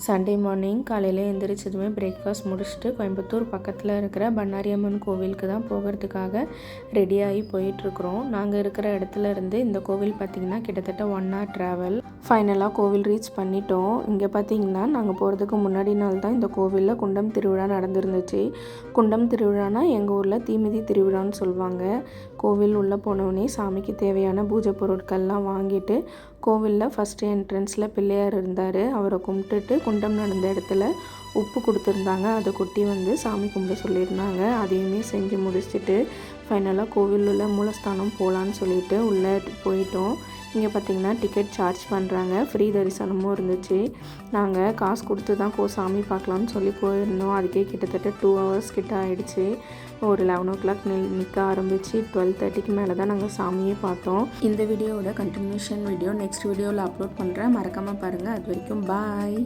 Sunday morning காலையில் எழுந்திரிச்சதுமே breakfast முடிச்சுட்டு கோயம்புத்தூர் பக்கத்தில் இருக்கிற பண்ணாரி அம்மன் கோவிலுக்கு தான் போகிறதுக்காக ரெடியாகி போயிட்டுருக்குறோம். நாங்கள் இருக்கிற இடத்துல இருந்து இந்த கோவில் பார்த்திங்கன்னா கிட்டத்தட்ட 1 hour ட்ராவல். ஃபைனலாக கோவில் ரீச் பண்ணிட்டோம். இங்கே பார்த்திங்கன்னா நாங்கள் போகிறதுக்கு முன்னாடி நாள் தான் இந்த கோவிலில் குண்டம் திருவிழா நடந்துருந்துச்சு. குண்டம் திருவிழானா எங்கள் ஊரில் தீமிதி திருவிழான்னு சொல்லுவாங்க. கோவில் உள்ளே போனோடனே சாமிக்கு தேவையான பூஜை பொருட்கள்லாம் வாங்கிட்டு கோவிலில் ஃபஸ்ட்டு என்ட்ரன்ஸில் பிள்ளையார் இருந்தார். அவரை கும்பிட்டுட்டு குண்டம் நடந்த இடத்துல உப்பு கொடுத்துருந்தாங்க. அதை கொட்டி சாமி கும்பிட சொல்லியிருந்தாங்க. அதையுமே செஞ்சு முடிச்சுட்டு ஃபைனலாக கோவிலில் மூலஸ்தானம் போகலான்னு சொல்லிட்டு உள்ளே போயிட்டோம். இங்கே பார்த்திங்கன்னா டிக்கெட் சார்ஜ் பண்ணுறாங்க. ஃப்ரீ தரிசனமும் இருந்துச்சு. நாங்கள் காசு கொடுத்து தான் சாமி பார்க்கலான்னு சொல்லி போயிருந்தோம். அதுக்கே கிட்டத்தட்ட 2 hours கிட்ட ஆகிடுச்சு. ஒரு 11 o'clock நிற்க ஆரம்பித்து 12:30க்கு மேலே தான் நாங்கள் சாமியே பார்த்தோம். இந்த வீடியோவோட கண்டினியூஷன் வீடியோ நெக்ஸ்ட் வீடியோவில் அப்லோட் பண்ணுறேன். மறக்காமல் பாருங்கள். அது வரைக்கும் பாய்.